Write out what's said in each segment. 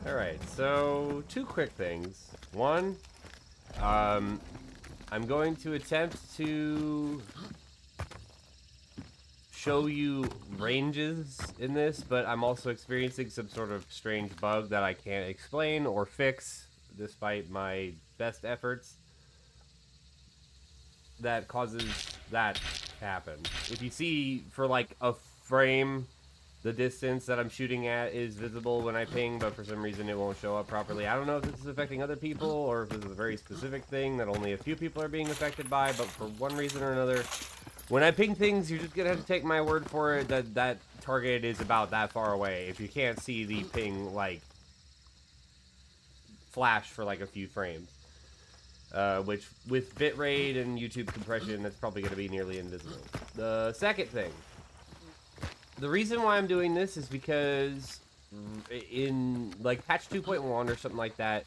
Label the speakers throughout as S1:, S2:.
S1: Alright, so two quick things. One, I'm going to attempt to show you ranges in this, but I'm also experiencing some sort of strange bug that I can't explain or fix, despite my best efforts, that causes that to happen. If you see, for like a frame, the distance that I'm shooting at is visible when I ping, but for some reason it won't show up properly. I don't know if this is affecting other people, or if this is a very specific thing that only a few people are being affected by, but for one reason or another, when I ping things, you're just gonna have to take my word for it that that target is about that far away. If you can't see the ping, like, flash for like a few frames. Which, with bitrate and YouTube compression, that's probably gonna be nearly invisible. The second thing, the reason why I'm doing this is because in like patch 2.1 or something like that,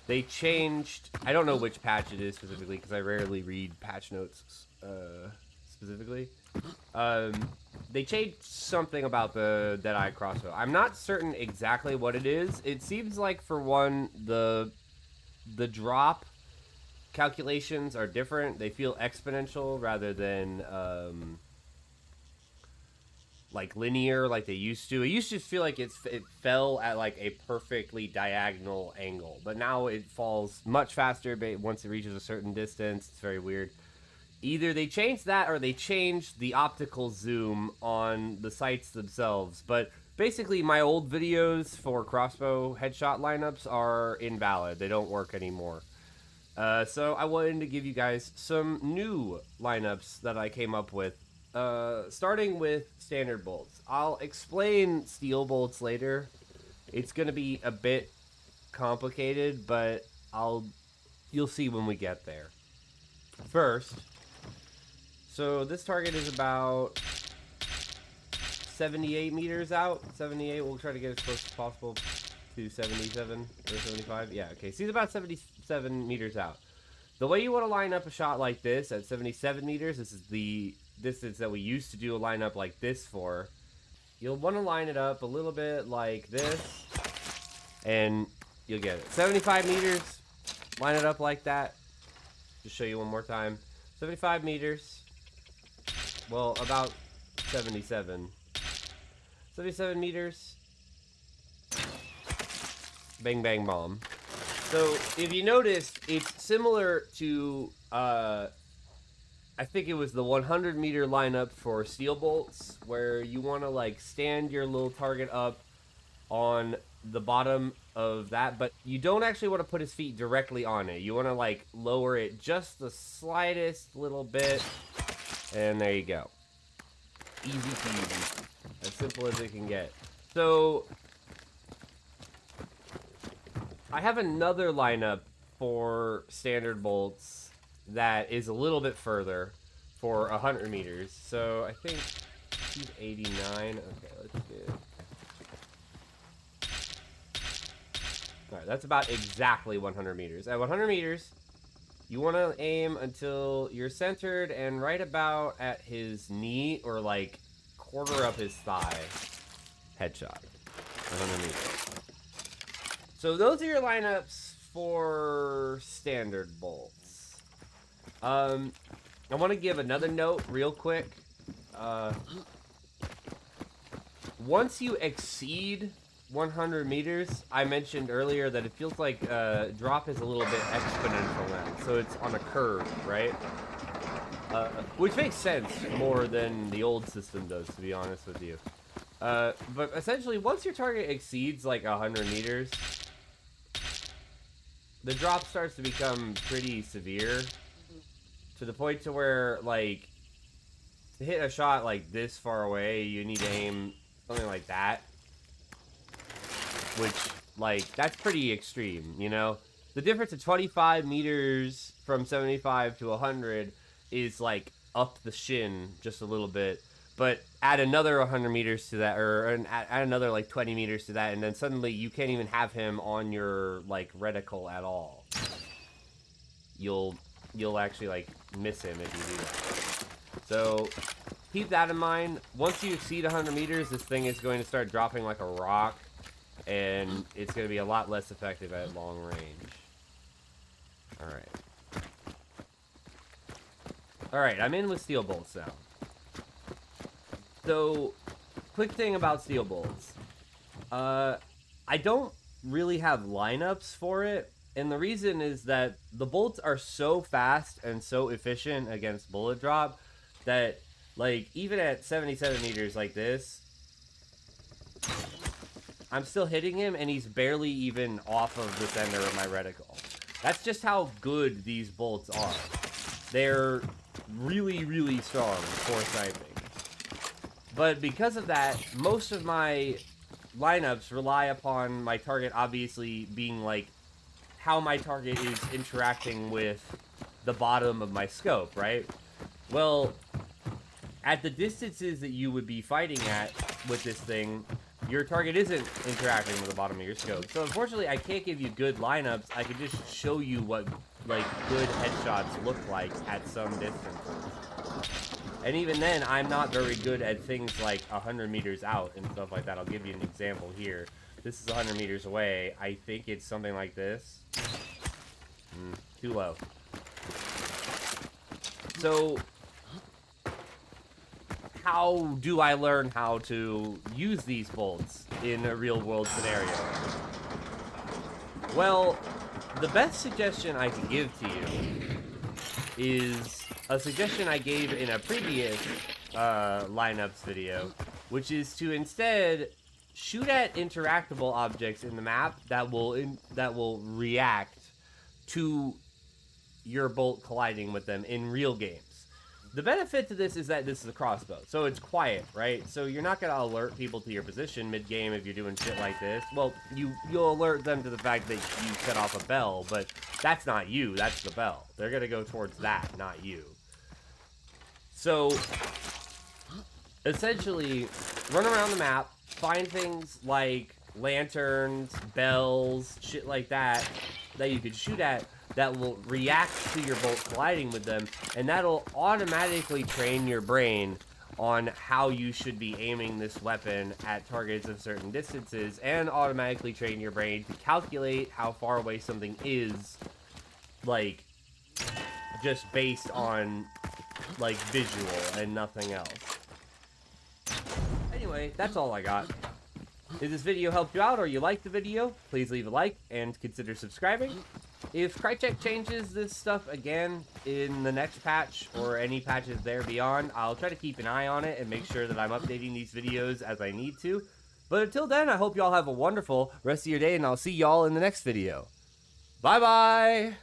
S1: they changed, I don't know which patch it is specifically because I rarely read patch notes specifically. They changed something about the Deadeye Crossbow. I'm not certain exactly what it is. It seems like, for one, the drop calculations are different. They feel exponential rather than like linear like they used to. It used to feel like it fell at like a perfectly diagonal angle, but now it falls much faster once it reaches a certain distance. It's very weird. Either they changed that or they changed the optical zoom on the sights themselves. But basically, my old videos for crossbow headshot lineups are invalid. They don't work anymore. So I wanted to give you guys some new lineups that I came up with. Starting with standard bolts. I'll explain steel bolts later. It's going to be a bit complicated, but you'll see when we get there. First, so this target is about 78 meters out. 78, we'll try to get as close as possible to 77 or 75. Yeah, okay, so he's about 77 meters out. The way you want to line up a shot like this at 77 meters, this is the distance that we used to do a lineup like this for. You'll want to line it up a little bit like this, and you'll get it. 75 meters, line it up like that. Just show you one more time. 75 meters. Well, about 77. 77 meters. Bang, bang, bomb. So, if you notice, it's similar to, I think it was the 100 meter lineup for steel bolts, where you want to, like, stand your little target up on the bottom of that, but you don't actually want to put his feet directly on it. You want to, like, lower it just the slightest little bit, and there you go. Easy peasy. As simple as it can get. So, I have another lineup for standard bolts that is a little bit further for 100 meters. So, I think he's 89. Okay, let's do it. Alright, that's about exactly 100 meters. At 100 meters, you want to aim until you're centered and right about at his knee, or like quarter up his thigh. Headshot. 100 meters. So those are your lineups for standard bolts. I want to give another note real quick. Once you exceed 100 meters, I mentioned earlier that it feels like drop is a little bit exponential now. So it's on a curve, right? Which makes sense more than the old system does, to be honest with you. But essentially, once your target exceeds like 100 meters, the drop starts to become pretty severe, to the point to where, like, to hit a shot like this far away, you need to aim something like that. Which, like, that's pretty extreme, you know? The difference of 25 meters from 75 to 100 is, like, up the shin just a little bit. But add another 100 meters to that, or add another, like, 20 meters to that, and then suddenly you can't even have him on your, like, reticle at all. You'll actually, like, miss him if you do that. So, keep that in mind. Once you exceed 100 meters, this thing is going to start dropping like a rock. and it's going to be a lot less effective at long range. Alright, I'm in with steel bolts now. So, quick thing about steel bolts. I don't really have lineups for it, and the reason is that the bolts are so fast and so efficient against bullet drop that, like, even at 77 meters like this, I'm still hitting him, and he's barely even off of the center of my reticle. That's just how good these bolts are. They're really, really strong for sniping. But because of that, most of my lineups rely upon my target obviously being, like, how my target is interacting with the bottom of my scope, right? Well, at the distances that you would be fighting at with this thing, your target isn't interacting with the bottom of your scope. So unfortunately, I can't give you good lineups. I can just show you what, like, good headshots look like at some distances. And even then, I'm not very good at things like 100 meters out and stuff like that. I'll give you an example here. This is 100 meters away. I think it's something like this. Too low. So, how do I learn how to use these bolts in a real-world scenario? Well, the best suggestion I can give to you is a suggestion I gave in a previous lineups video, which is to instead shoot at interactable objects in the map that will react to your bolt colliding with them in real games. The benefit to this is that this is a crossbow, so it's quiet, right? So you're not going to alert people to your position mid-game if you're doing shit like this. Well, you'll alert them to the fact that you set off a bell, but that's not you, that's the bell. They're going to go towards that, not you. So, essentially, run around the map, find things like lanterns, bells, shit like that you could shoot at that will react to your bolt colliding with them, and that'll automatically train your brain on how you should be aiming this weapon at targets of certain distances, and automatically train your brain to calculate how far away something is, like, just based on, like, visual and nothing else. Anyway, that's all I got. If this video helped you out or you liked the video, please leave a like and consider subscribing. If Crytek changes this stuff again in the next patch or any patches there beyond, I'll try to keep an eye on it and make sure that I'm updating these videos as I need to. But until then, I hope y'all have a wonderful rest of your day, and I'll see y'all in the next video. Bye-bye!